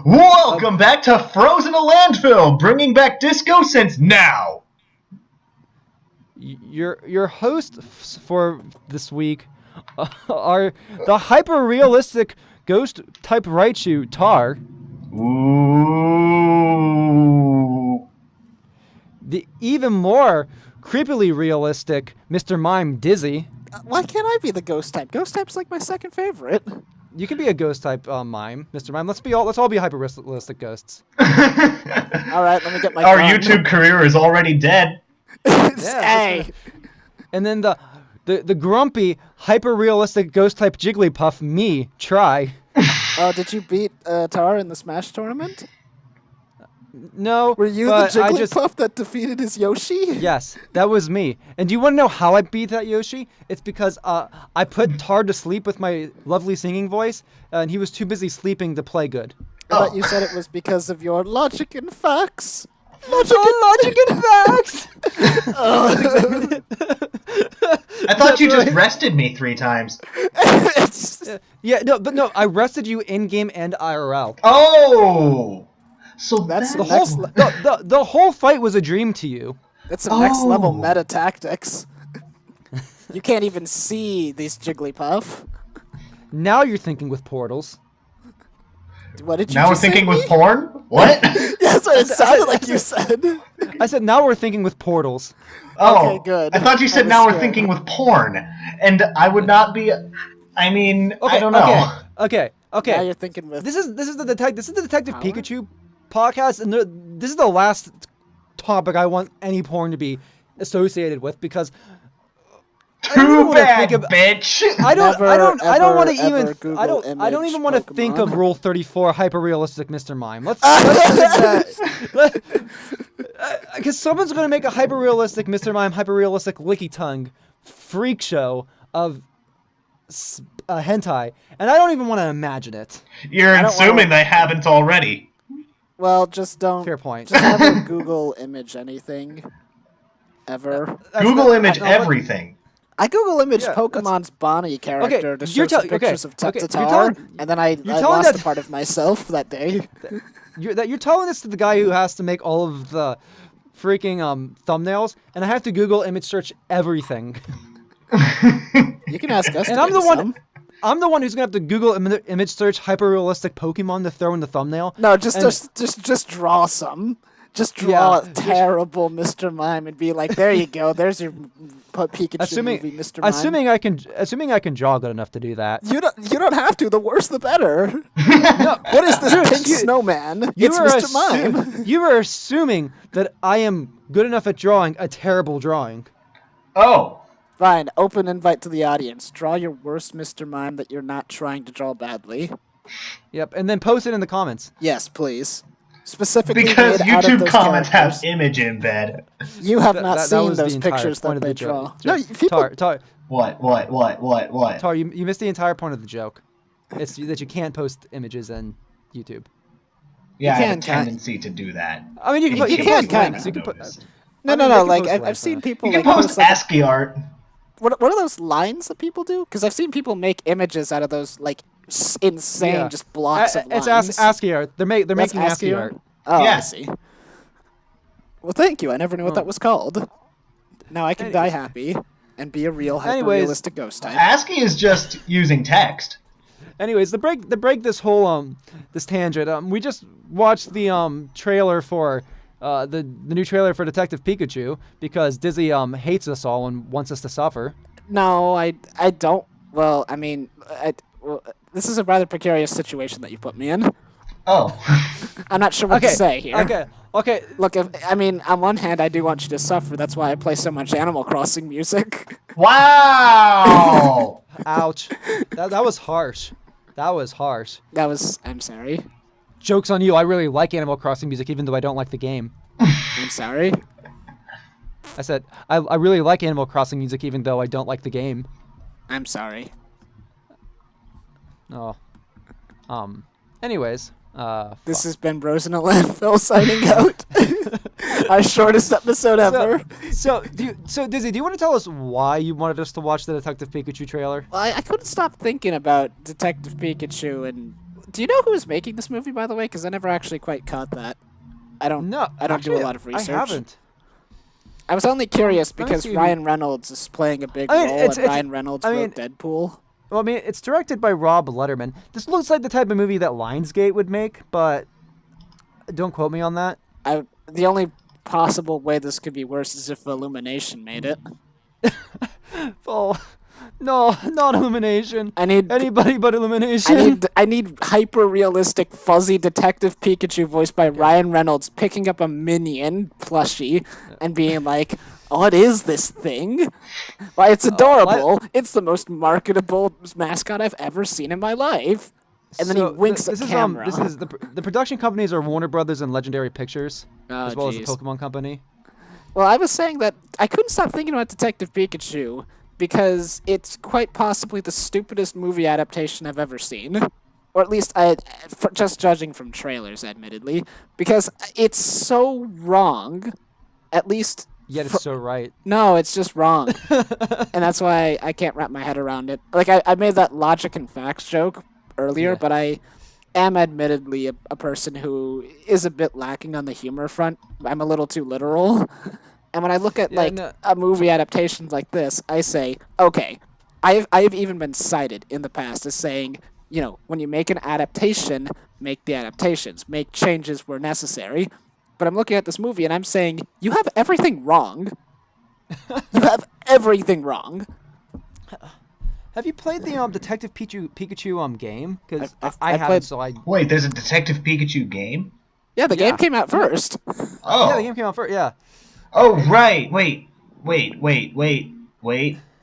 Welcome back to Frozen to Landfill, bringing back disco since now. Your hosts for this week are the hyper-realistic ghost-type Raichu, Tar. Ooh. The even more creepily realistic Mr. Mime, Dizzy. Why can't I be the ghost type? Ghost type's like my second favorite. You can be a ghost-type Mime, Mr. Mime. Let's all be hyper-realistic ghosts. All right, let me get my Our gun. YouTube career is already dead. Hey. And then the grumpy, hyper-realistic ghost-type Jigglypuff, me, Try. Oh, did you beat Tar in the Smash tournament? No, Were you the but Jigglypuff that defeated his Yoshi? Yes, that was me. And do you want to know how I beat that Yoshi? It's because I put Tar to sleep with my lovely singing voice, and he was too busy sleeping to play good. I thought you said it was because of your logic and facts. Logic and facts! I thought you just rested me 3 times. No, I rested you in-game and IRL. Oh! So That's that's The whole fight was a dream to you. That's some next level meta tactics. You can't even see these Jigglypuff. Now you're thinking with portals. What did you now we're just say thinking to with me? porn? What? That's what it sounded like you said. I said now we're thinking with portals. Oh, Okay, good. I thought you said I was now we're scared. thinking with porn, and I would not be. I mean, Okay, I don't know. Okay. Now you're thinking with... This is the Detective Power? Pikachu podcast, and this is the last topic I want any porn to be associated with because Too bad, bitch. I don't want to Ever even Google I don't image even want to think of Pokemon. Rule 34 hyper-realistic Mr. Mime. Let's take that. Because someone's going to make a hyper-realistic Mr. Mime, hyper-realistic licky tongue freak show of hentai, and I don't even want to imagine it. You're I don't assuming wanna- they haven't already. Well, just don't... Fair point. Just never Google image anything. Ever. Google image everything. I Google image Yeah, Pokemon's Bonnie character to show you're some okay, pictures of okay, you're Tectatar, telling- and then I telling lost that- a part of myself that day. You're telling this to the guy who has to make all of the freaking thumbnails, and I have to Google image search everything. You can ask us. And to I'm do the one. some. I'm the one who's gonna have to Google image search hyper-realistic Pokemon to throw in the thumbnail. No, just draw some. Just draw a terrible Mr. Mime and be like, there you go. There's your Pikachu movie, Mr. Mime. Assuming I can draw good enough to do that. You don't have to. The worse, the better. No, What is this pink snowman? It's Mr. Mime. You are assuming that I am good enough at drawing a terrible drawing. Oh. Fine. Open invite to the audience. Draw your worst Mr. Mime that you're not trying to draw badly. Yep, and then post it in the comments. Yes, please. Specifically Because made out of YouTube those comments characters. have image embed. You have not That seen was the those entire pictures point that of the they draw. joke. No, people. Tar, What? Tar, you missed the entire point of the joke. It's that you can't post images in YouTube. Yeah, I have a can, kinda. tendency to do that. I mean, you can In put, you case can can, post kinda. links. You can put. Noticed. No, I mean, no. they can Like post I've links, seen people You like can post like, ASCII art. what are those lines that people do? Because I've seen people make images out of those like insane Yeah. just blocks of It's lines. ASCII art. They're That's making ASCII art. Oh, Yeah. I see. Well, thank you. I never knew what that was called. Now I can die happy and be a real hyper-realistic ghost type. ASCII is just using text. Anyways, to break this whole this tangent, we just watched the trailer for the new trailer for Detective Pikachu because Dizzy hates us all and wants us to suffer. No, I don't. Well, I mean, this is a rather precarious situation that you put me in. Oh. I'm not sure what to say here. Okay. Look, on one hand, I do want you to suffer. That's why I play so much Animal Crossing music. Wow! Ouch. That was harsh. That was harsh. I'm sorry. Joke's on you. I really like Animal Crossing music, even though I don't like the game. I'm sorry. I said I really like Animal Crossing music, even though I don't like the game. I'm sorry. Oh. Anyways. This has been Bros in a Landfill signing out. Our shortest episode ever. So Dizzy, do you want to tell us why you wanted us to watch the Detective Pikachu trailer? Well, I couldn't stop thinking about Detective Pikachu and Do you know who's making this movie, by the way? Because I never actually quite caught that. I don't do a lot of research. I haven't. I was only curious because see Ryan Reynolds is playing a big role, and Ryan Reynolds wrote Deadpool. Well, I mean, it's directed by Rob Letterman. This looks like the type of movie that Lionsgate would make, but don't quote me on that. The only possible way this could be worse is if Illumination made it. Oh, no, not Illumination. I need anybody but Illumination. I need hyper-realistic, fuzzy Detective Pikachu voiced by Ryan Reynolds picking up a Minion plushie and being like, "What is this thing? Why, it's adorable. It's the most marketable mascot I've ever seen in my life." And then he winks at camera. This is the production companies are Warner Brothers and Legendary Pictures, as well as the Pokemon Company. Well, I was saying that I couldn't stop thinking about Detective Pikachu because it's quite possibly the stupidest movie adaptation I've ever seen. Or at least, just judging from trailers, admittedly. Because it's so wrong, at least... Yet it's so right. No, it's just wrong. And that's why I can't wrap my head around it. Like, I made that logic and facts joke earlier, but I am admittedly a person who is a bit lacking on the humor front. I'm a little too literal. And when I look at a movie adaptation like this, I say, okay, I've even been cited in the past as saying, you know, when you make an adaptation, make the adaptations, make changes where necessary. But I'm looking at this movie and I'm saying, you have everything wrong. You have everything wrong. Have you played the Detective Pikachu game? Because I haven't, so I... Wait, there's a Detective Pikachu game? Yeah, the game came out first. Oh. Yeah, the game came out first, yeah. Oh, right. Wait.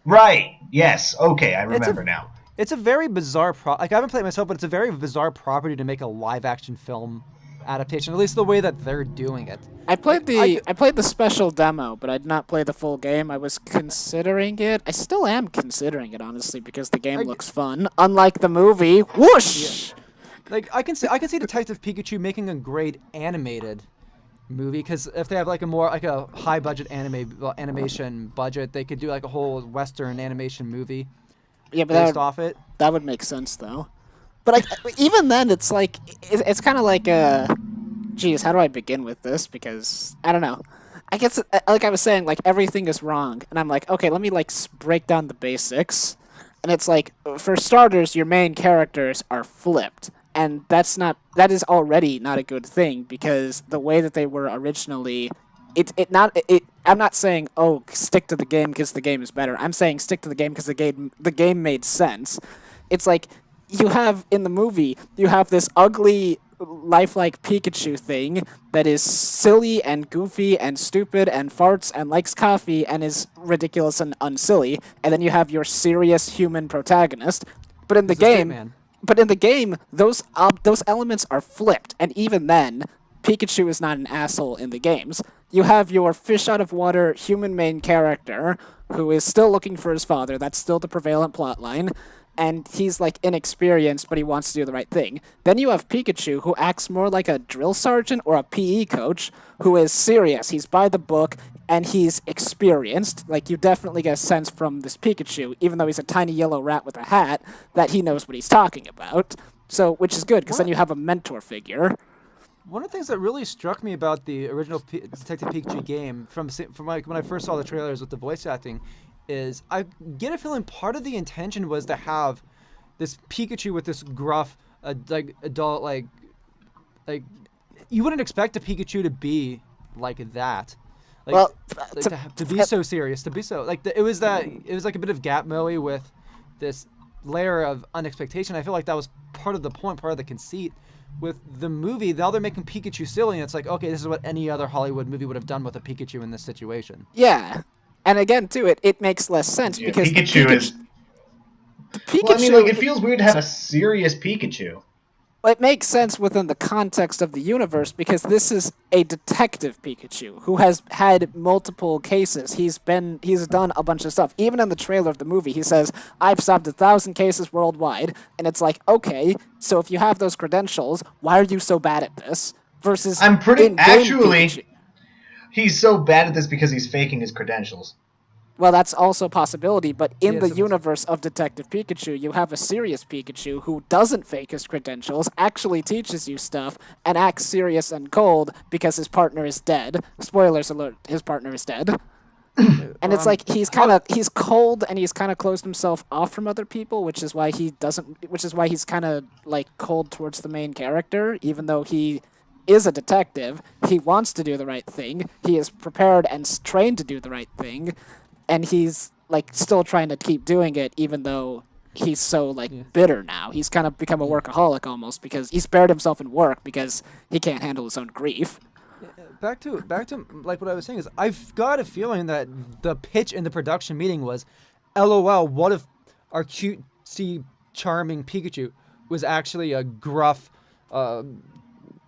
Right. Yes. Okay, I remember now. It's a very bizarre I haven't played it myself, but it's a very bizarre property to make a live-action film adaptation, at least the way that they're doing it. I played the special demo, but I did not play the full game. I was considering it. I still am considering it, honestly, because the game looks fun. Unlike the movie. Whoosh! Yeah. Like I can see Detective Pikachu making a great animated movie, because if they have like a high budget animation budget, they could do like a whole Western animation movie. Yeah, but based off it. That would make sense though. But even then, it's like it's kind of like geez, how do I begin with this? Because I don't know. I guess like I was saying, like everything is wrong, and I'm like, okay, let me like break down the basics. And it's like, for starters, your main characters are flipped. And that is already not a good thing, because the way that they were originally, I'm not saying, oh, stick to the game because the game is better. I'm saying stick to the game because the game made sense. It's like, you have, in the movie, you have this ugly, lifelike Pikachu thing that is silly and goofy and stupid and farts and likes coffee and is ridiculous and unsilly. And then you have your serious human protagonist. But in the game, those elements are flipped, and even then, Pikachu is not an asshole in the games. You have your fish out of water human main character who is still looking for his father. That's still the prevalent plotline, and he's like inexperienced, but he wants to do the right thing. Then you have Pikachu, who acts more like a drill sergeant or a PE coach, who is serious. He's by the book, and he's experienced. Like, you definitely get a sense from this Pikachu, even though he's a tiny yellow rat with a hat, that he knows what he's talking about. So, which is good, because then you have a mentor figure. One of the things that really struck me about the original Detective Pikachu game, from like when I first saw the trailers with the voice acting, is I get a feeling part of the intention was to have this Pikachu with this gruff, adult, like you wouldn't expect a Pikachu to be like that. Like, well, to be so serious, to be so like it was like a bit of Gatmoe with this layer of unexpectation. I feel like that was part of the point, part of the conceit with the movie. Now they're making Pikachu silly, and it's like, okay, this is what any other Hollywood movie would have done with a Pikachu in this situation. Yeah, and again, too, it makes less sense because Pikachu is. Well, I mean, like, it feels weird to have a serious Pikachu. Well, it makes sense within the context of the universe because this is a detective Pikachu who has had multiple cases. He's done a bunch of stuff. Even in the trailer of the movie, he says, "I've solved 1,000 cases worldwide," and it's like, okay, so if you have those credentials, why are you so bad at this? Versus, Pikachu. He's so bad at this because he's faking his credentials. Well, that's also a possibility, but in Yes, the it was. universe of Detective Pikachu, you have a serious Pikachu who doesn't fake his credentials, actually teaches you stuff, and acts serious and cold because his partner is dead. Spoilers alert, his partner is dead. And it's like he's cold and he's kind of closed himself off from other people, which is why he's kind of like cold towards the main character, even though he is a detective. He wants to do the right thing. He is prepared and trained to do the right thing, and he's like still trying to keep doing it, even though he's so like Yeah. bitter now. He's kind of become a workaholic almost because he's buried himself in work because he can't handle his own grief. Back to like what I was saying is I've got a feeling that the pitch in the production meeting was, LOL, what if our cutesy charming Pikachu was actually a gruff,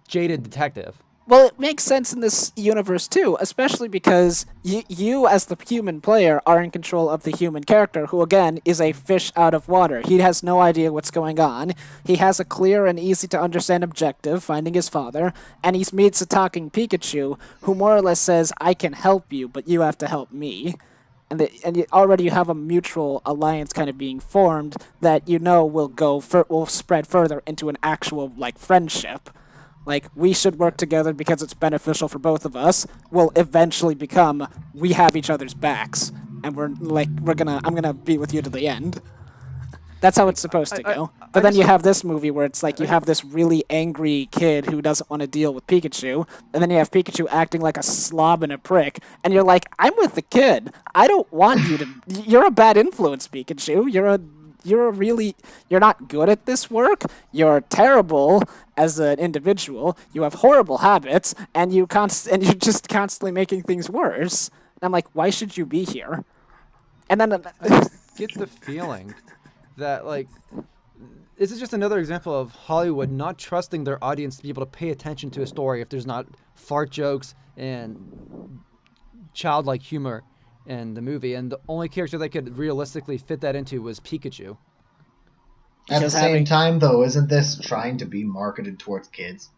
jaded detective? Well, it makes sense in this universe too, especially because you, as the human player, are in control of the human character, who again is a fish out of water. He has no idea what's going on. He has a clear and easy to understand objective, finding his father, and he meets a talking Pikachu, who more or less says, "I can help you, but you have to help me." Already you have a mutual alliance kind of being formed that will spread further into an actual like friendship. Like, we should work together because it's beneficial for both of us. Will eventually become, we have each other's backs, and I'm gonna be with you to the end. That's how it's supposed to go. But then you have this movie where it's like you have this really angry kid who doesn't want to deal with Pikachu, and then you have Pikachu acting like a slob and a prick, and you're like, I'm with the kid. I don't want you to. You're a bad influence, Pikachu. You're not good at this work. You're terrible as an individual. You have horrible habits, and you're just constantly making things worse. And I'm like, why should you be here? And then Get the feeling that like this is just another example of Hollywood not trusting their audience to be able to pay attention to a story if there's not fart jokes and childlike humor in the movie, and the only character that could realistically fit that into was Pikachu. At the Because same time, though, isn't this trying to be marketed towards kids?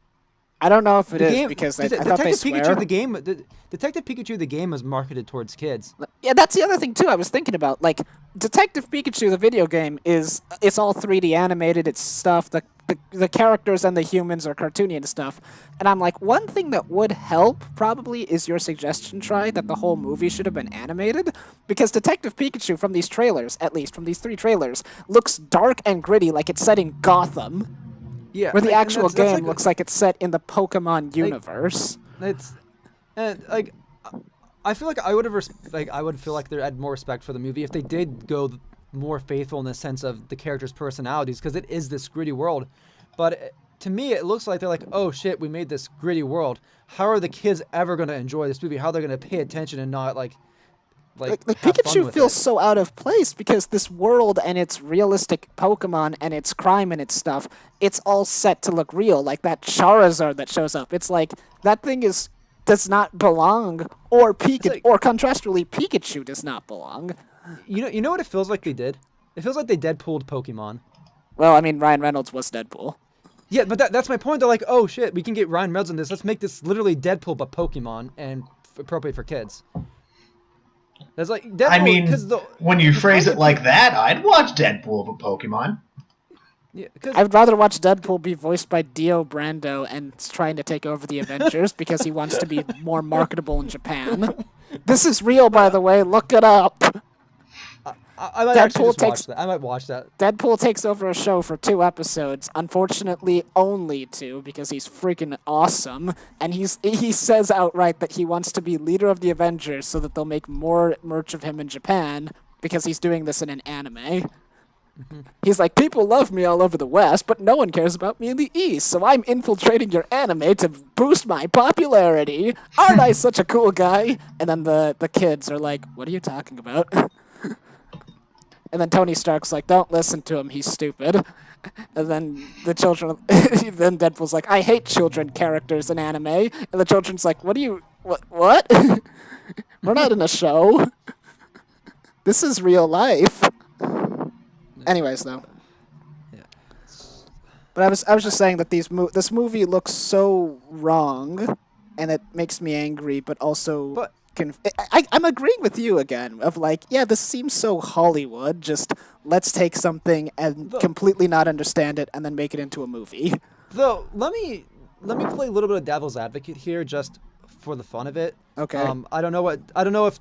I don't know if it The is game, because I Detective thought they Pikachu, swear. Detective Pikachu, the game is marketed towards kids. Yeah, that's the other thing too. I was thinking about like Detective Pikachu, the video game it's all 3D animated. It's stuff. The characters and the humans are cartoony and stuff. And I'm like, one thing that would help probably is your suggestion, Try, that the whole movie should have been animated, because Detective Pikachu from these trailers, at least from these 3 trailers, looks dark and gritty, like it's set in Gotham. Yeah, Where the and actual that's game like, looks like it's set in the Pokemon universe. It's and like I feel like I would have I would feel like they had more respect for the movie if they did go more faithful in the sense of the characters' personalities, because it is this gritty world. But to me, it looks like they're like, oh shit, we made this gritty world. How are the kids ever going to enjoy this movie? How are they going to pay attention and not like Like have fun Pikachu with feels it? so out of place because this world and its realistic Pokemon and its crime and its stuff, it's all set to look real. Like that Charizard that shows up, it's like that thing does not belong, or like- or contrastively, Pikachu does not belong. You know what it feels like they did? It feels like they Deadpooled Pokemon. Well, I mean, Ryan Reynolds was Deadpool. Yeah, but that's my point. They're like, oh shit, we can get Ryan Reynolds in this. Let's make this literally Deadpool but Pokemon and appropriate for kids. That's like Deadpool. I mean, 'cause when you the phrase point it of like that, I'd watch Deadpool but Pokemon. Yeah, 'cause I'd rather watch Deadpool be voiced by Dio Brando and trying to take over the Avengers because he wants to be more marketable in Japan. This is real, by the way. Look it up. I might actually Deadpool just watch takes- that. I might watch that. Deadpool takes over a show for 2 episodes. Unfortunately, only 2 because he's freaking awesome. And he says outright that he wants to be leader of the Avengers so that they'll make more merch of him in Japan because he's doing this in an anime. He's like, people love me all over the West, but no one cares about me in the East, so I'm infiltrating your anime to boost my popularity. Aren't I such a cool guy? And then the kids are like, what are you talking about? And then Tony Stark's like, don't listen to him, he's stupid. And then the children, then Deadpool's like, I hate children characters in anime. And the children's like, what? We're not in a show. This is real life. Anyways, though. Yeah. But I was just saying that this movie looks so wrong, and it makes me angry, but also I'm agreeing with you again. Of like, yeah, this seems so Hollywood. Just let's take something and completely not understand it, and then make it into a movie. Though let me play a little bit of devil's advocate here, just for the fun of it. Okay. I don't know if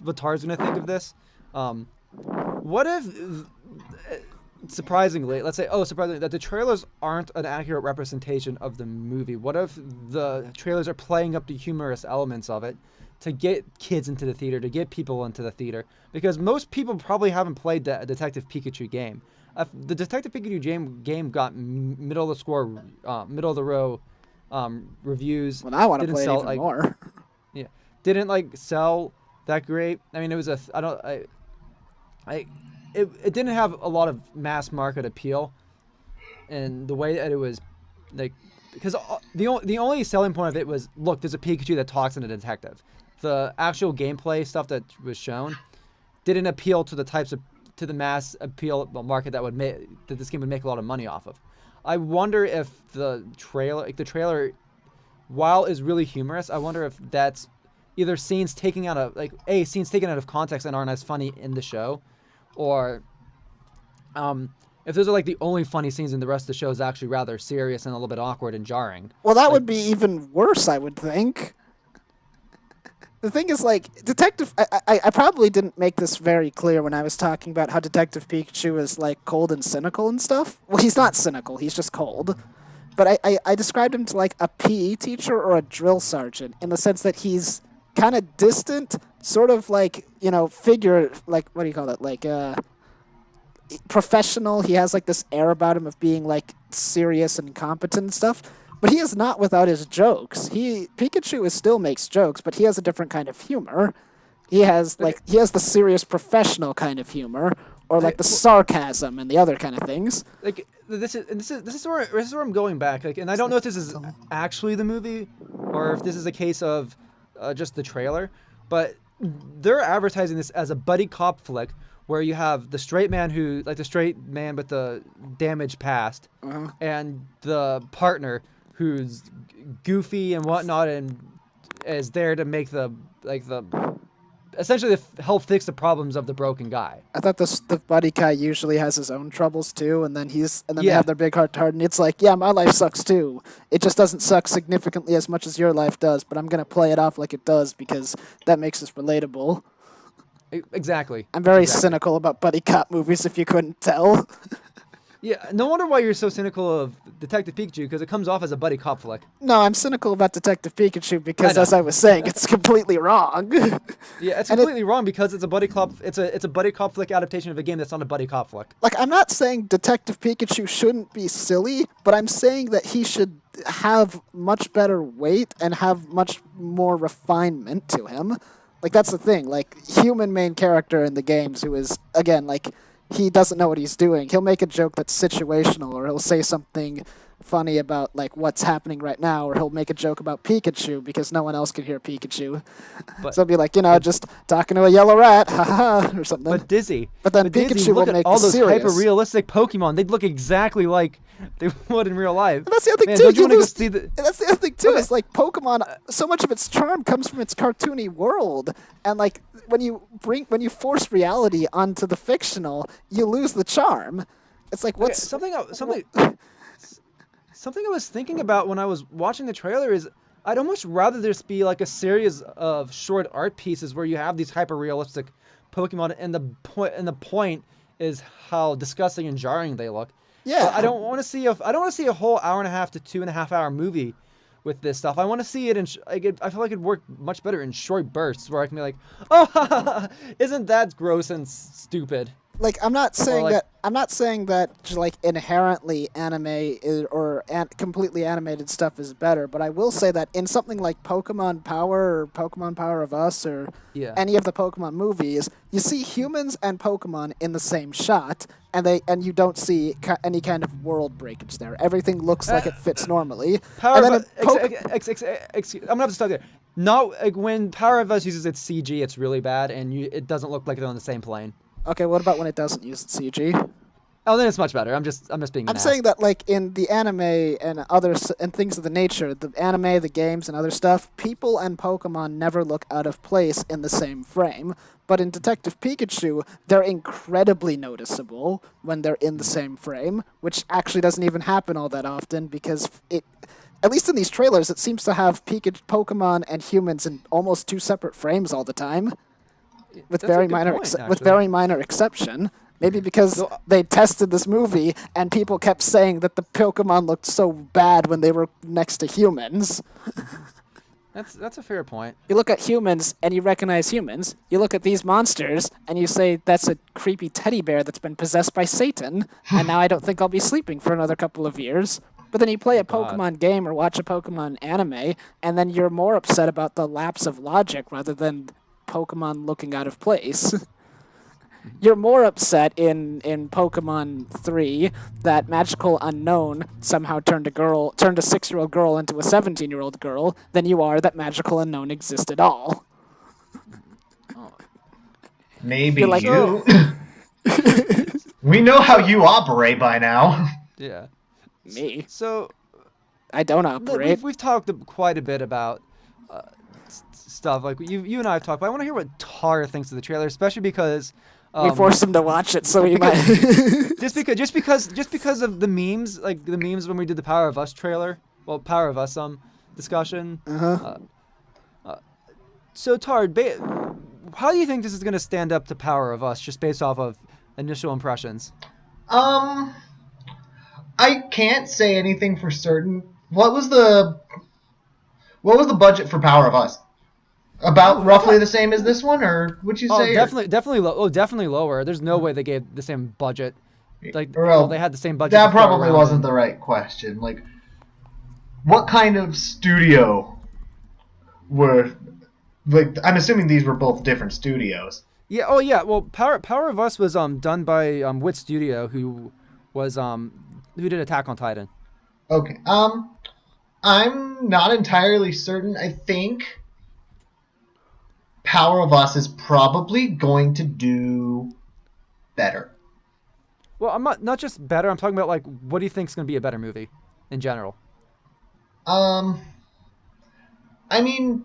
what Tar's gonna think of this. What if, surprisingly, surprisingly, that the trailers aren't an accurate representation of the movie? What if the trailers are playing up the humorous elements of it to get kids into the theater, to get people into the theater? Because most people probably haven't played the Detective Pikachu game. The Detective Pikachu game got middle of the row reviews. Well, now I want to Didn't play it sell, even more. Yeah, didn't sell that great. I mean, it was it didn't have a lot of mass market appeal, and the way that it was, because the only selling point of it was, look, there's a Pikachu that talks in a detective. The actual gameplay stuff that was shown didn't appeal to the mass appeal market that this game would make a lot of money off of. I wonder if the trailer, while is really humorous, I wonder if that's either scenes taken out of context and aren't as funny in the show, or if those are the only funny scenes and the rest of the show is actually rather serious and a little bit awkward and jarring. Well, that would be even worse, I would think. The thing is, Detective... I probably didn't make this very clear when I was talking about how Detective Pikachu is, cold and cynical and stuff. Well, he's not cynical, he's just cold. But I described him to, a PE teacher or a drill sergeant, in the sense that he's kind of distant, sort of figure... what do you call it? Professional. He has, this air about him of being, serious and competent and stuff. But he is not without his jokes. Pikachu still makes jokes, but he has a different kind of humor. He has the serious professional kind of humor, or the sarcasm and the other kind of things. This is where I'm going back. And I don't know if this is actually the movie, or if this is a case of just the trailer. But they're advertising this as a buddy cop flick, where you have the straight man the straight man with the damaged past, and the partner who's goofy and whatnot, and is there to make essentially help fix the problems of the broken guy. I thought the buddy guy usually has his own troubles too, and then they have their big heart to heart, and it's yeah, my life sucks too. It just doesn't suck significantly as much as your life does, but I'm gonna play it off like it does because that makes us relatable. Exactly. I'm very cynical about buddy cop movies, if you couldn't tell. Yeah, no wonder why you're so cynical of Detective Pikachu, because it comes off as a buddy cop flick. No, I'm cynical about Detective Pikachu because, as I was saying, it's completely wrong. Yeah, it's completely wrong because it's a buddy cop. It's a buddy cop flick adaptation of a game that's not a buddy cop flick. I'm not saying Detective Pikachu shouldn't be silly, but I'm saying that he should have much better weight and have much more refinement to him. That's the thing. Human main character in the games who is, again, he doesn't know what he's doing. He'll make a joke that's situational, or he'll say something funny about what's happening right now, or he'll make a joke about Pikachu because no one else can hear Pikachu. So he'll be just talking to a yellow rat, or something. But Dizzy. But then Pikachu will make all those serious. hyper-realistic Pokemon. They'd look exactly like they would in real life. And that's the other thing Man, too. Don't you want to go see the? That's the other thing too. Is Pokemon. So much of its charm comes from its cartoony world, and when you force reality onto the fictional, you lose the charm. It's what's something I was thinking about when I was watching the trailer is I'd almost rather this be a series of short art pieces where you have these hyper-realistic Pokemon, and the point is how disgusting and jarring they look. Yeah. I don't want to see a whole hour and a half to 2.5 hour movie with this stuff. I want to see it in. I feel like it'd work much better in short bursts where I can be oh, isn't that gross and stupid? I'm not saying that. I'm not saying that inherently anime or completely animated stuff is better, but I will say that in something like Pokemon Power or Pokemon Power of Us or any of the Pokemon movies, you see humans and Pokemon in the same shot, and you don't see any kind of world breakage there. Everything looks like it fits normally. I'm gonna have to stop there. Not when Power of Us uses its CG, it's really bad, and it doesn't look like they're on the same plane. Okay, what about when it doesn't use CG? Oh, then it's much better. I'm just being. I'm saying that, like, in the anime and and things of the nature, the anime, the games, and other stuff, people and Pokemon never look out of place in the same frame. But in Detective Pikachu, they're incredibly noticeable when they're in the same frame, which actually doesn't even happen all that often because at least in these trailers, it seems to have Pokemon and humans in almost two separate frames all the time, with That's a good point, with actually. very minor exception. Maybe because they tested this movie and people kept saying that the Pokemon looked so bad when they were next to humans. That's a fair point. You look at humans and you recognize humans. You look at these monsters and you say that's a creepy teddy bear that's been possessed by Satan, and now I don't think I'll be sleeping for another couple of years. But then you play a Pokemon game or watch a Pokemon anime, and then you're more upset about the lapse of logic rather than Pokemon looking out of place. You're more upset in Pokemon 3 that Magical Unknown somehow turned a 6-year-old girl into a 17-year-old girl than you are that Magical Unknown exists at all. Maybe You're like, you. We know how you operate by now. Yeah. Me? So I don't no, operate. we've talked quite a bit about stuff like you and I have talked. But I want to hear what Tar thinks of the trailer, especially because. We forced him to watch it, so he might. just because of the memes, like the memes when we did the Power of Us trailer, Power of Us discussion. So Tard, how do you think this is going to stand up to Power of Us, just based off of initial impressions? I can't say anything for certain. What was the budget for Power of Us? About roughly the same as this one, or would you say? Definitely lower. There's no way they gave the same budget. Like, they had the same budget. That probably wasn't the right question. Like, what kind of studio were? Like, I'm assuming these were both different studios. Yeah. Oh, yeah. Well, Power of Us was done by Wit Studio, who did Attack on Titan. Okay. I'm not entirely certain. I think Power of Us is probably going to do better. Well, I'm not just better. I'm talking about, like, what do you think is going to be a better movie in general? I mean,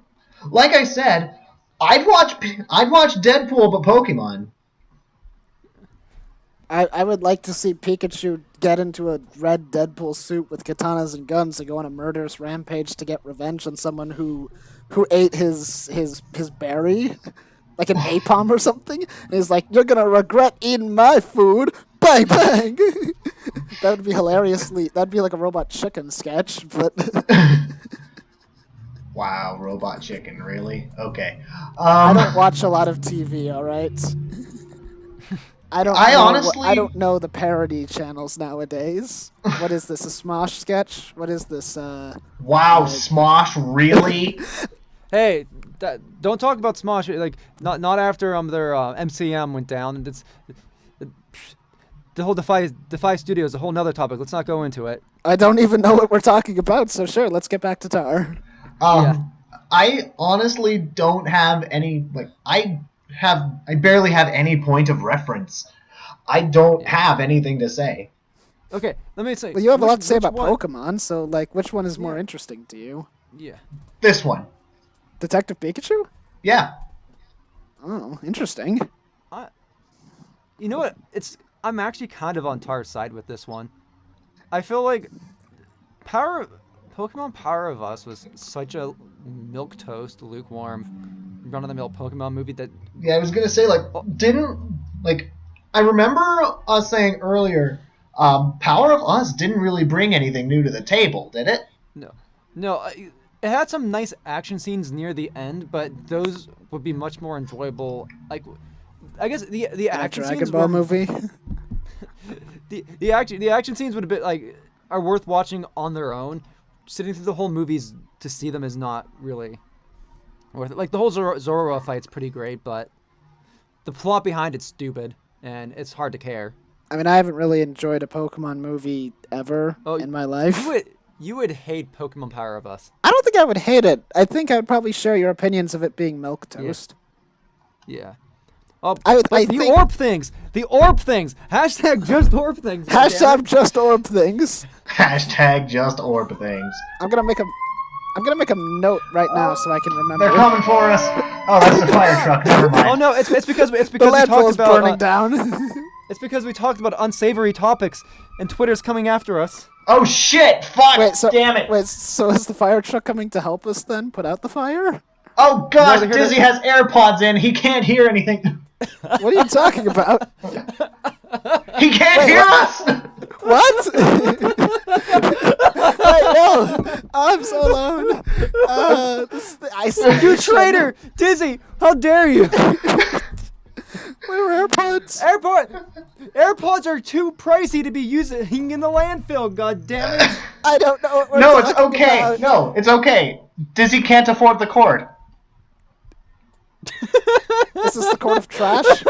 like I said, I'd watch Deadpool but Pokemon. I would like to see Pikachu get into a red Deadpool suit with katanas and guns and go on a murderous rampage to get revenge on someone who ate his berry, like an Apom or something. And he's like, "You're gonna regret eating my food." Bang bang. That would be hilariously. That'd be like a Robot Chicken sketch, but. Wow, Robot Chicken, really? Okay. I don't watch a lot of TV. All right. I don't know the parody channels nowadays. What is this? A Smosh sketch? What is this? Wow, Smosh, really? Hey, don't talk about Smosh. Like, not after their MCM went down, and it's the whole Defy Studio is a whole nother topic. Let's not go into it. I don't even know what we're talking about. So sure, let's get back to Tar. I honestly don't have any, like, I barely have any point of reference. I don't have anything to say. Okay, let me say. Well, you have a lot to say about Pokemon, so, like, which one is more interesting to you? Yeah. This one. Detective Pikachu? Yeah. Oh, interesting. You know what? I'm actually kind of on Tar's side with this one. I feel like Pokemon Power of Us was such a milquetoast, lukewarm, run-of-the-mill Pokemon movie that... Yeah, I was going to say, like, I remember us saying earlier, Power of Us didn't really bring anything new to the table, did it? No. It had some nice action scenes near the end, but those would be much more enjoyable. Like, I guess the action scenes Dragon Ball movie? the action scenes would have been, like, are worth watching on their own. Sitting through the whole movies to see them is not really worth it. Like, the whole Zoro fight's pretty great, but the plot behind it's stupid, and it's hard to care. I mean, I haven't really enjoyed a Pokemon movie ever in my life. You would hate Pokemon Power of Us. I don't think I would hate it. I think I would probably share your opinions of it being milquetoast. Yeah. Oh, I but the think- orb things. The orb things. Hashtag just orb things. Hashtag just orb things. Hashtag just orb things. I'm gonna make a note right now so I can remember. They're coming for us. Oh, that's the fire truck. Never mind. Oh no, it's because The we landfill talked is about burning down. it's because we talked about unsavory topics and Twitter's coming after us. Oh shit! Fuck! Damn it! Wait, so is the fire truck coming to help us then put out the fire? Oh gosh, No, they're Dizzy has AirPods in. He can't hear anything. What are you talking about? He can't hear us. What? Wait, no, I'm so alone. You traitor, Dizzy! How dare you? Where are AirPods? AirPods are too pricey to be using in the landfill. God damn it! I don't know what we're No, it's talking okay. about. No, it's okay. Dizzy can't afford the cord. This is the court of trash.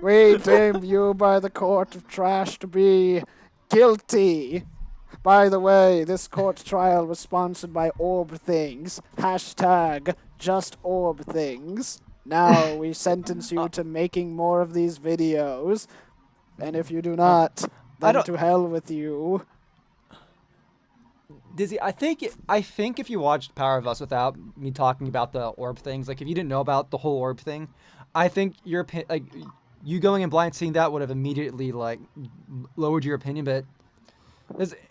We deem you by the court of trash to be guilty. By the way, this court trial was sponsored by Orb Things. Hashtag just Orb Things. Now we sentence you to making more of these videos. And if you do not, then to hell with you. Dizzy, I think if you watched Power of Us without me talking about the orb things, like if you didn't know about the whole orb thing, I think you going in blind seeing that would have immediately like lowered your opinion. But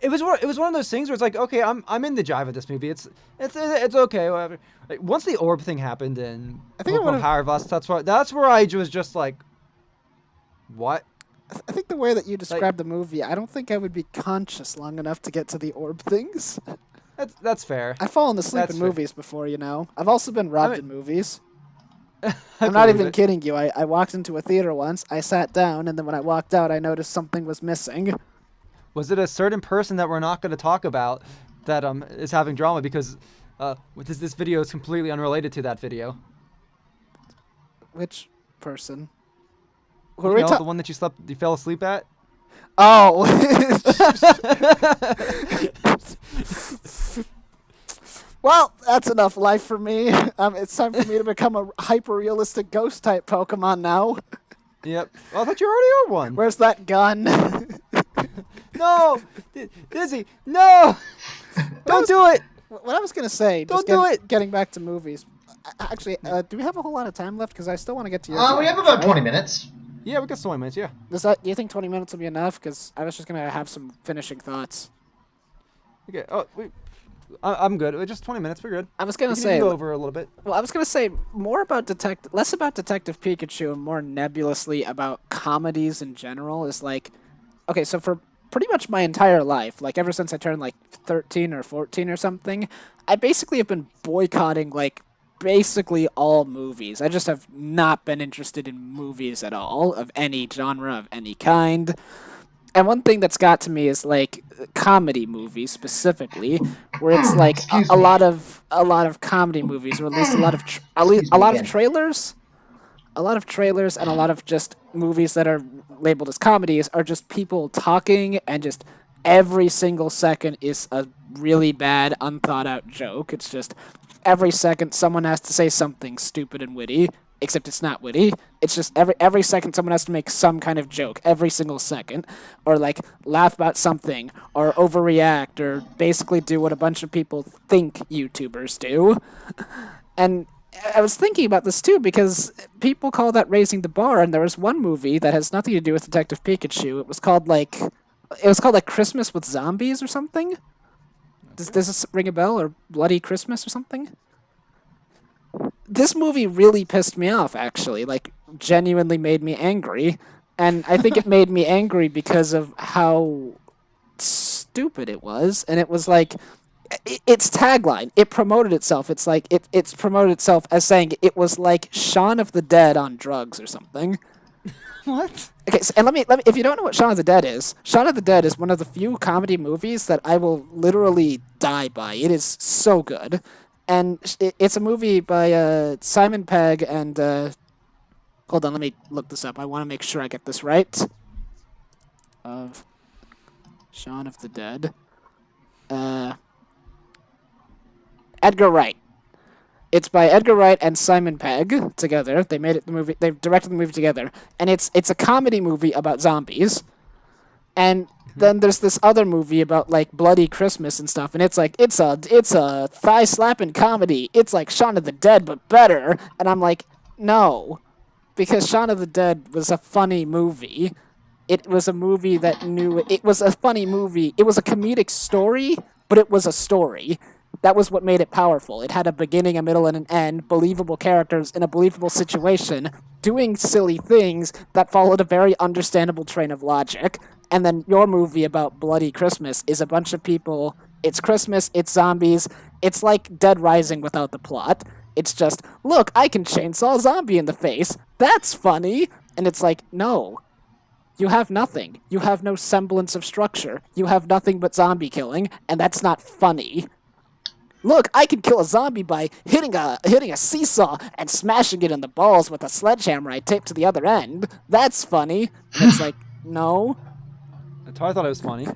it was one of those things where it's like, okay, I'm in the jive of this movie. It's okay, whatever. Like, once the orb thing happened in I think Pokemon Power of Us, that's where I was just like, what? I think the way that you described the movie, I don't think I would be conscious long enough to get to the orb things. That's fair. I've fallen asleep That's in fair. movies before, you know. I've also been robbed in movies. I I'm not believe even it. kidding you. I walked into a theater once, I sat down, and then when I walked out, I noticed something was missing. Was it a certain person that we're not going to talk about that is having drama because this video is completely unrelated to that video? Which person? You know, the one that you fell asleep at? Oh! Well, that's enough life for me. It's time for me to become a hyper-realistic ghost-type Pokemon now. Yep. Oh, I thought you already are one. Where's that gun? No! Dizzy, no! Don't do it! What I was going to say, Don't do it! Getting back to movies. Actually, do we have a whole lot of time left? Because I still want to get to your We have about 20 minutes. Yeah, we got 20 minutes, yeah. Do you think 20 minutes will be enough? Because I was just going to have some finishing thoughts. Okay. Oh, I'm good. Just 20 minutes. We're good. I was going We to can say... go over a little bit. Well, I was going to say less about Detective Pikachu and more nebulously about comedies in general is like... Okay, so for pretty much my entire life, like ever since I turned like 13 or 14 or something, I basically have been boycotting like basically all movies. I just have not been interested in movies at all, of any genre, of any kind. And one thing that's got to me is like comedy movies specifically, where it's like a lot of comedy movies, or at least a lot of trailers, and a lot of just movies that are labeled as comedies are just people talking, and just every single second is a really bad, unthought out joke. It's just every second someone has to say something stupid and witty, except it's not witty. It's just every second someone has to make some kind of joke, every single second, or like laugh about something, or overreact, or basically do what a bunch of people think YouTubers do. And I was thinking about this too, because people call that raising the bar, and there was one movie that has nothing to do with Detective Pikachu. It was called like Christmas with Zombies or something. Does this ring a bell, or Bloody Christmas or something? This movie really pissed me off, actually. Like, genuinely made me angry. And I think it made me angry because of how stupid it was. And it was like, its tagline, it promoted itself. It's like, it's promoted itself as saying it was like Shaun of the Dead on drugs or something. What? Okay, so, and let me, if you don't know what Shaun of the Dead is one of the few comedy movies that I will literally die by. It is so good. And it's a movie by Simon Pegg and... hold on, let me look this up. I want to make sure I get this right. Of Shaun of the Dead. Edgar Wright. It's by Edgar Wright and Simon Pegg together. They made it the movie. They directed the movie together, and it's a comedy movie about zombies. And then there's this other movie about like bloody Christmas and stuff, and it's like it's a thigh slapping comedy. It's like Shaun of the Dead but better. And I'm like, no, because Shaun of the Dead was a funny movie. It was a movie that knew it was a funny movie. It was a comedic story, but it was a story. That was what made it powerful. It had a beginning, a middle, and an end, believable characters in a believable situation, doing silly things that followed a very understandable train of logic. And then your movie about Bloody Christmas is a bunch of people. It's Christmas, it's zombies. It's like Dead Rising without the plot. It's just, look, I can chainsaw a zombie in the face. That's funny. And it's like, no. You have nothing. You have no semblance of structure. You have nothing but zombie killing, and that's not funny. Look, I can kill a zombie by hitting a seesaw and smashing it in the balls with a sledgehammer I taped to the other end. That's funny. And it's like, no. That's how I thought it was funny.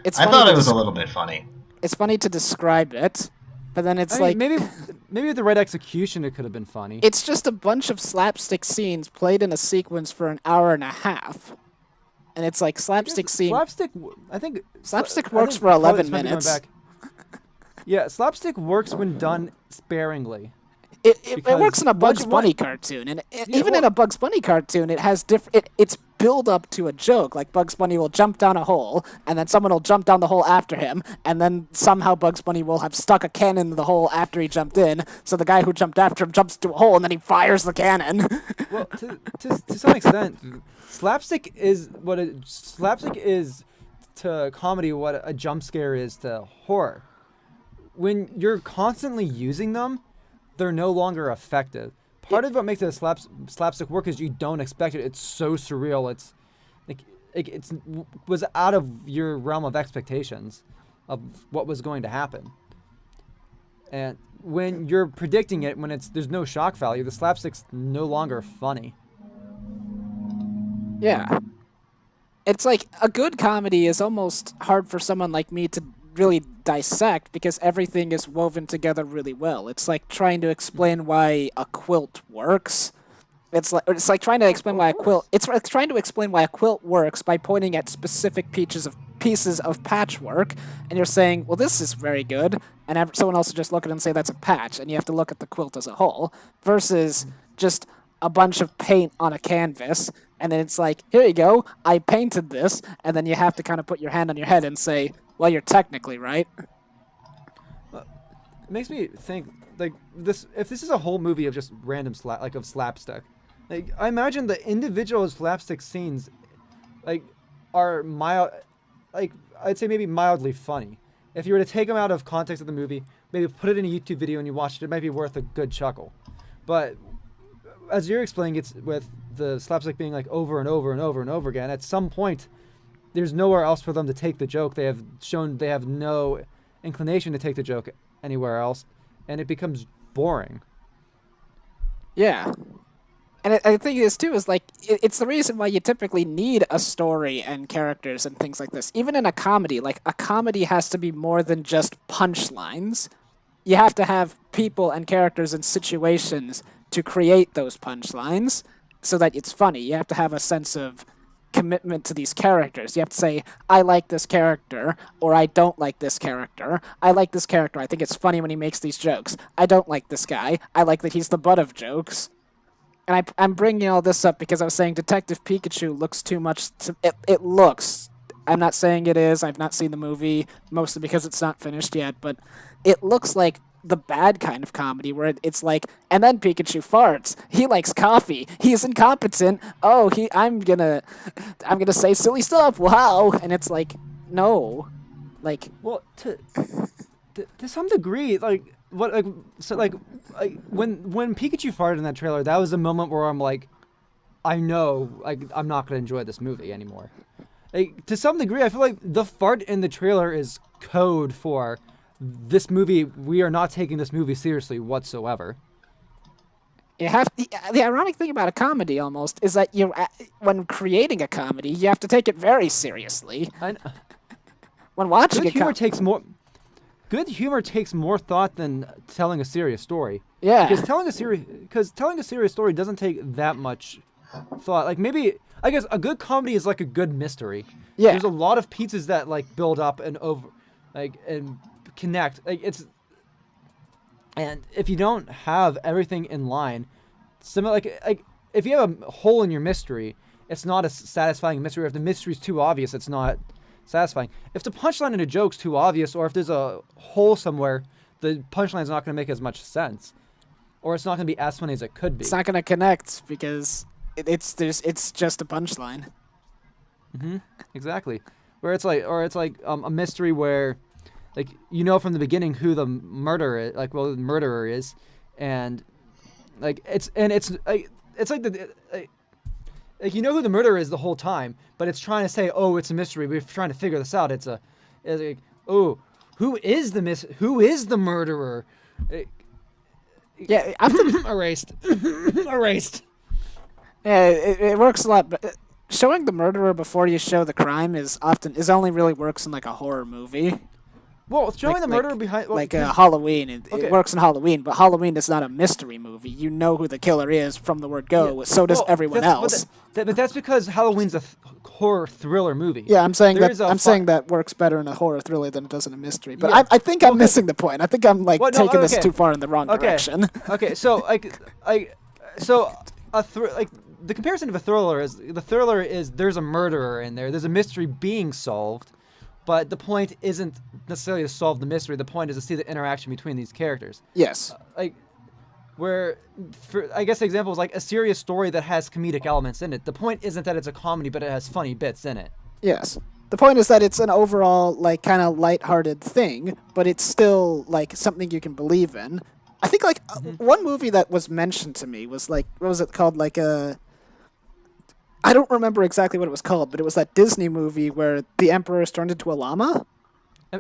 It's I funny thought to it was a little bit funny. It's funny to describe it, but then it's I mean, like maybe with the right execution, it could have been funny. it's just a bunch of slapstick scenes played in a sequence for an hour and a half. And it's like slapstick scene. Slapstick, I think. Slapstick I works think for 11 this might be going minutes. back. Yeah, slapstick works when done sparingly. It Because works in a Bugs what- Bunny cartoon, and even well- in a Bugs Bunny cartoon, it has it's build up to a joke. Like Bugs Bunny will jump down a hole, and then someone will jump down the hole after him, and then somehow Bugs Bunny will have stuck a cannon in the hole after he jumped in. So the guy who jumped after him jumps to a hole, and then he fires the cannon. Well, to some extent, slapstick is to comedy what a jump scare is to horror. When you're constantly using them, they're no longer effective. Part of what makes a slapstick work is you don't expect it. It's so surreal. It's like it's was out of your realm of expectations of what was going to happen. And when you're predicting it, when there's no shock value, the slapstick's no longer funny. Yeah. It's like a good comedy is almost hard for someone like me to really dissect because everything is woven together really well. It's like trying to explain why a quilt works. It's like trying to explain why a quilt. It's like trying to explain why a quilt works by pointing at specific pieces of patchwork, and you're saying, "Well, this is very good," and someone else will just look at it and say that's a patch, and you have to look at the quilt as a whole, versus just a bunch of paint on a canvas, and then it's like, "Here you go, I painted this," and then you have to kind of put your hand on your head and say, "Well, you're technically right." It makes me think like this. If this is a whole movie of just random slapstick, like I imagine the individual slapstick scenes, like are mild, like I'd say maybe mildly funny. If you were to take them out of context of the movie, maybe put it in a YouTube video and you watch it, it might be worth a good chuckle. But as you're explaining, it's with the slapstick being like over and over and over and over again. At some point, there's nowhere else for them to take the joke. They have shown they have no inclination to take the joke anywhere else, and it becomes boring. Yeah. And I think this too is like it's the reason why you typically need a story and characters and things like this. Even in a comedy, like a comedy has to be more than just punchlines. You have to have people and characters and situations to create those punchlines so that it's funny. You have to have a sense of commitment to these characters. You have to say, I like this character, or I don't like this character. I like this character. I think it's funny when he makes these jokes. I don't like this guy. I like that he's the butt of jokes. And I'm bringing all this up because I was saying Detective Pikachu looks too much. It looks. I'm not saying it is. I've not seen the movie, mostly because it's not finished yet. But it looks like the bad kind of comedy where it's like, and then Pikachu farts. He likes coffee. He's incompetent. Oh, I'm gonna say silly stuff. Wow. And it's like, no, like. Well, to some degree, like what, like so, like when Pikachu farted in that trailer, that was a moment where I'm like, I know, like I'm not gonna enjoy this movie anymore. Like to some degree, I feel like the fart in the trailer is code for this movie. We are not taking this movie seriously whatsoever. You have the ironic thing about a comedy almost is that when creating a comedy, you have to take it very seriously. When watching Good a humor comedy, takes more. good humor takes more thought than telling a serious story. Yeah. Because telling a serious story doesn't take that much thought. Like maybe I guess a good comedy is like a good mystery. Yeah. There's a lot of pieces that like build up and and connect. And if you don't have everything in line, similar like if you have a hole in your mystery, it's not a satisfying mystery. Or if the mystery's too obvious, it's not satisfying. If the punchline in a joke's too obvious, or if there's a hole somewhere, the punchline's not going to make as much sense, or it's not going to be as funny as it could be. It's not going to connect because it's just a punchline. Exactly. Where it's like a mystery where, like, you know from the beginning who the murderer is, and like it's like you know who the murderer is the whole time, but it's trying to say, oh, it's a mystery. We're trying to figure this out. It's like, oh, who is the murderer? Yeah, after Erased. Erased. yeah, it works a lot, but showing the murderer before you show the crime is only really works in like a horror movie. Well, showing the murderer behind Halloween. Okay. It works in Halloween, but Halloween is not a mystery movie. You know who the killer is from the word go. So does everyone else. But that's because Halloween's a horror thriller movie. Yeah, I'm saying There that is a saying that works better in a horror thriller than it does in a mystery. But Yeah. I think I'm missing the point. I think I'm taking this okay. too far in the wrong Okay. direction. Okay, so the comparison of a thriller is there's a murderer in there. There's a mystery being solved, but the point isn't necessarily to solve the mystery. The point is to see the interaction between these characters. Yes. I guess the example is like a serious story that has comedic elements in it. The point isn't that it's a comedy, but it has funny bits in it. Yes. The point is that it's an overall like kind of lighthearted thing, but it's still like something you can believe in. I think like one movie that was mentioned to me was like, what was it called? Like I don't remember exactly what it was called, but it was that Disney movie where the Emperor is turned into a llama.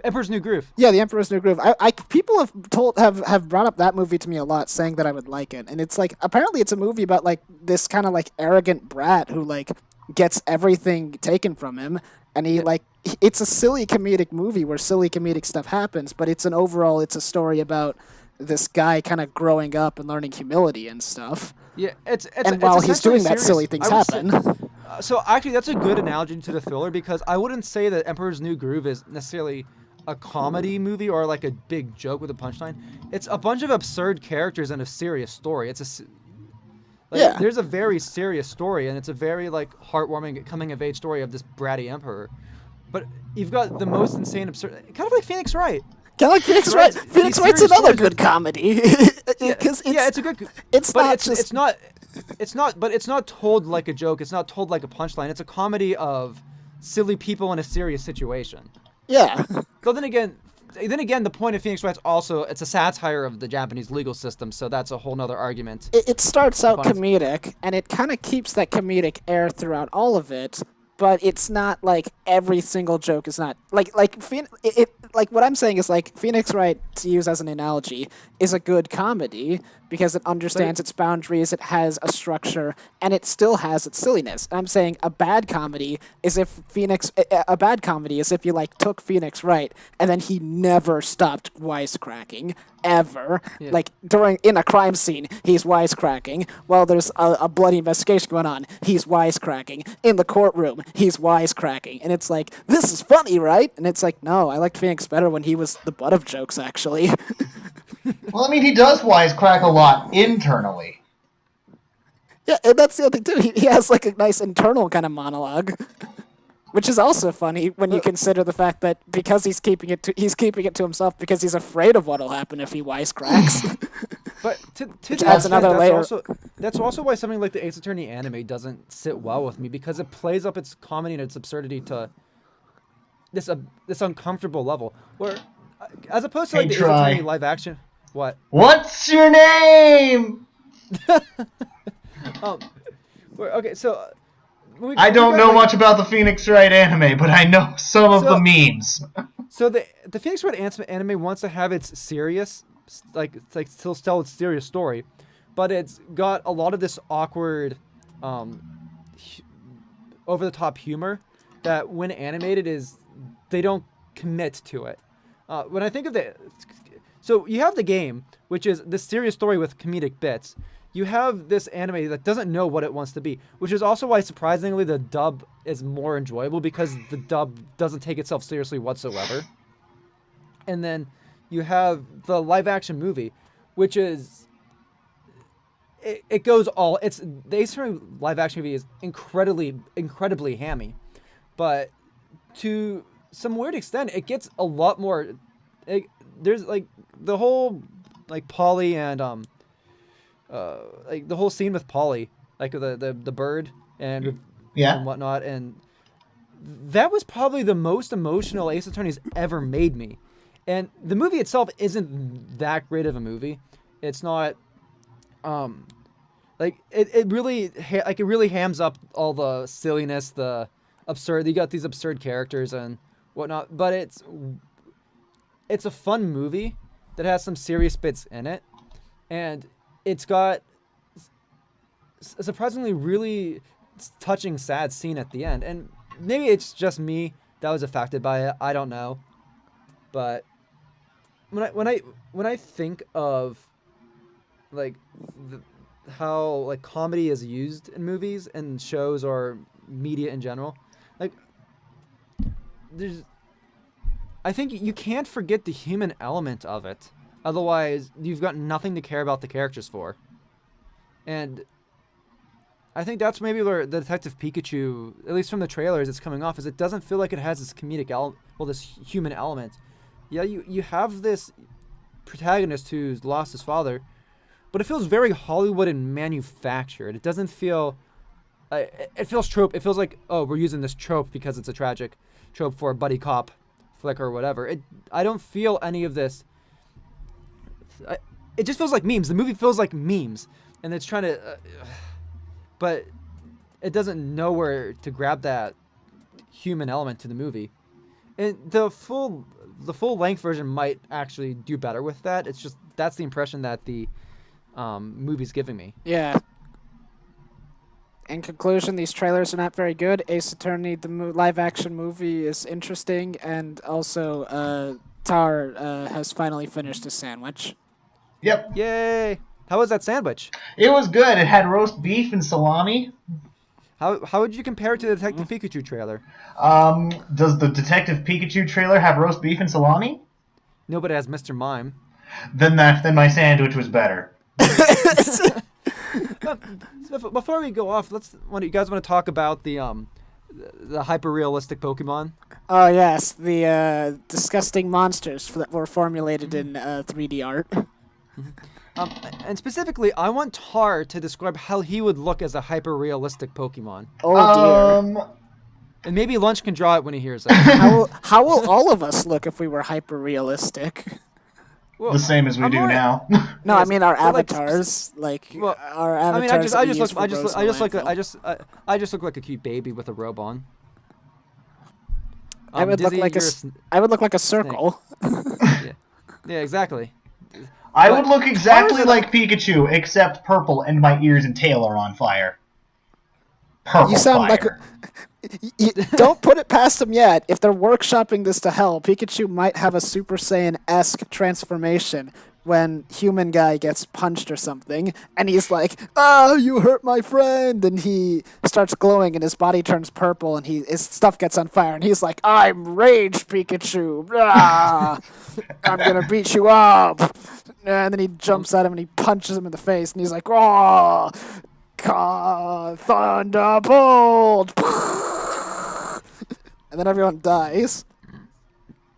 Emperor's New Groove. Yeah, The Emperor's New Groove. People have brought up that movie to me a lot, saying that I would like it, and it's like apparently it's a movie about like this kind of like arrogant brat who like gets everything taken from him, and it's a silly comedic movie where silly comedic stuff happens, but it's a story about this guy kind of growing up and learning humility and stuff. Yeah, while he's doing that, serious. silly things happen. So actually, that's a good analogy to the thriller because I wouldn't say that Emperor's New Groove is necessarily a comedy movie or like a big joke with a punchline. It's a bunch of absurd characters and a serious story. There's a very serious story, and it's a very like heartwarming coming of age story of this bratty emperor. But you've got the most insane absurd, kind of like Phoenix Wright. Kind of like Phoenix Wright. Phoenix Wright's another good comedy. It's a good. It's not told like a joke. It's not told like a punchline. It's a comedy of silly people in a serious situation. Yeah. So then again, the point of Phoenix Wright's also it's a satire of the Japanese legal system. So that's a whole nother argument. It starts out comedic, and it kind of keeps that comedic air throughout all of it. But it's not like every single joke is not like what I'm saying is like Phoenix Wright, to use as an analogy, is a good comedy because it understands its boundaries, it has a structure, and it still has its silliness. And I'm saying a bad comedy is if you like took Phoenix Wright and then he never stopped wisecracking ever. Yeah. Like in a crime scene, he's wisecracking. While there's a bloody investigation going on, he's wisecracking. In the courtroom, he's wisecracking. And it's like, this is funny, right? And it's like, no, I liked Phoenix better when he was the butt of jokes, actually. Well, I mean, he does wisecrack a lot internally. Yeah, and that's the other thing, too. He has like a nice internal kind of monologue. Which is also funny when you consider the fact that because he's keeping it to himself because he's afraid of what'll happen if he wisecracks. But to adds another layer. That's also why something like the Ace Attorney anime doesn't sit well with me because it plays up its comedy and its absurdity to this uncomfortable level. Where, as opposed to like the Ace Attorney live action, what? What's your name? Okay, so. I don't know much about the Phoenix Wright anime, but I know some of the memes. So the Phoenix Wright anime wants to have its serious, still tell its serious story, but it's got a lot of this awkward, over the top humor that when animated they don't commit to it. When I think of so you have the game, which is this serious story with comedic bits. You have this anime that doesn't know what it wants to be, which is also why surprisingly the dub is more enjoyable because the dub doesn't take itself seriously whatsoever. And then you have the live action movie, which is it goes all it's the Ace Attorney live action movie is incredibly hammy, but to some weird extent it gets a lot more. There's like the whole like Polly and like the whole scene with Polly, like the bird and Yeah. and whatnot, and that was probably the most emotional Ace Attorney's ever made me. And the movie itself isn't that great of a movie. It's not, like it really hams up all the silliness, the absurd. You got these absurd characters and whatnot, but it's a fun movie that has some serious bits in it, and it's got a surprisingly really touching, sad scene at the end. And maybe it's just me that was affected by it. I don't know, but when I think of like how like comedy is used in movies and shows or media in general, like I think you can't forget the human element of it. Otherwise, you've got nothing to care about the characters for. And I think that's maybe where the Detective Pikachu, at least from the trailers, it's coming off, is it doesn't feel like it has this comedic this human element. Yeah, you have this protagonist who's lost his father, but it feels very Hollywood and manufactured. It doesn't feel... it feels trope. It feels like, oh, we're using this trope because it's a tragic trope for a buddy cop flick or whatever. I don't feel any of this... it just feels like memes. The movie feels like memes, and it's trying to... but it doesn't know where to grab that human element to the movie. And the full length version might actually do better with that. It's just that's the impression that the movie's giving me. Yeah. In conclusion, these trailers are not very good. Ace Attorney, the live-action movie, is interesting, and also Tar has finally finished his sandwich. Yep. Yay! How was that sandwich? It was good. It had roast beef and salami. How would you compare it to the Detective Pikachu trailer? Does the Detective Pikachu trailer have roast beef and salami? No, but it has Mr. Mime. Then my sandwich was better. Before we go off, you guys want to talk about the hyper-realistic Pokemon? Oh yes, the disgusting monsters that were formulated in 3D art. And specifically, I want Tar to describe how he would look as a hyper-realistic Pokemon. Oh dear. And maybe Lunch can draw it when he hears it. How will all of us look if we were hyper-realistic? Well, the same as we do now. No, I mean our like, avatars. Our I mean, avatars. I just look like a cute baby with a robe on. I would look like I would look like a circle. Yeah, exactly. I would look exactly like Pikachu, except purple, and my ears and tail are on fire. Purple You sound fire. don't put it past them yet. If they're workshopping this to hell, Pikachu might have a Super Saiyan-esque transformation when human guy gets punched or something, and he's like, "Oh, you hurt my friend," and he starts glowing, and his body turns purple, and his stuff gets on fire, and he's like, "I'm Rage Pikachu! Ah, I'm gonna beat you up!" And then he jumps at him, and he punches him in the face, and he's like, "Oh, Thunderbolt!" And then everyone dies.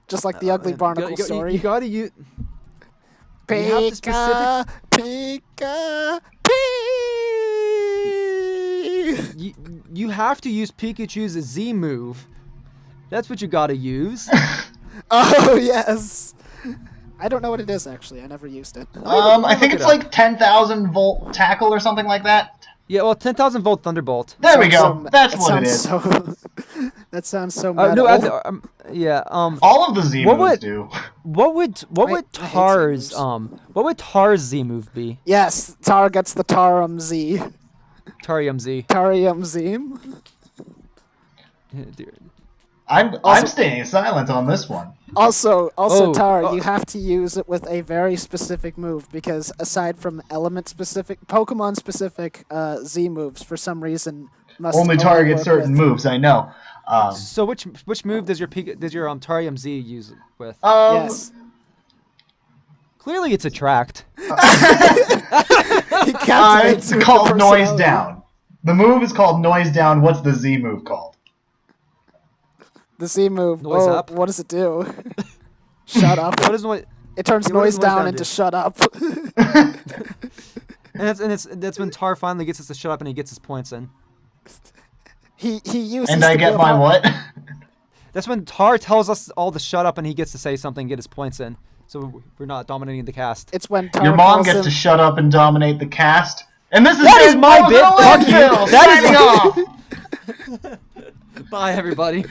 Just like the ugly barnacle story. You gotta use... Pika, You have to use Pikachu's Z move. That's what you gotta use. Oh, yes. I don't know what it is, actually. I never used it. I think it's like 10,000 volt tackle or something like that. Yeah, well, 10,000 volt Thunderbolt. There we go. That's what it is. That sounds so metal. No, yeah. All of the Z moves do. What would Tar's Z move be? Yes, Tar gets the Tarum Z. Tarium Z. Tarium Z. Dear. I'm staying silent on this one. Also, Oh, Tar, oh. you have to use it with a very specific move because aside from element-specific, Pokemon-specific Z moves, for some reason, must Only target work certain with. moves. I know. So which move does your Tarium Z use with? Yes. Clearly, it's attract. He captivates It's with called the Noise personality. Down. The move is called Noise Down. What's the Z move called? The Z move. Noise up? What does it do? Shut up. What is noise? It turns Yeah, what noise does noise down down into do? shut up. And that's when Tar finally gets us to shut up and he gets his points in. he uses. And I the get move my how- what? That's when Tar tells us all to shut up and he gets to say something and get his points in. So we're not dominating the cast. It's when Tar Your mom calls gets him, to shut up and dominate the cast. And this is That is been my Balls bit. in the Fuck you. Landfill, That is signing off. Bye, everybody.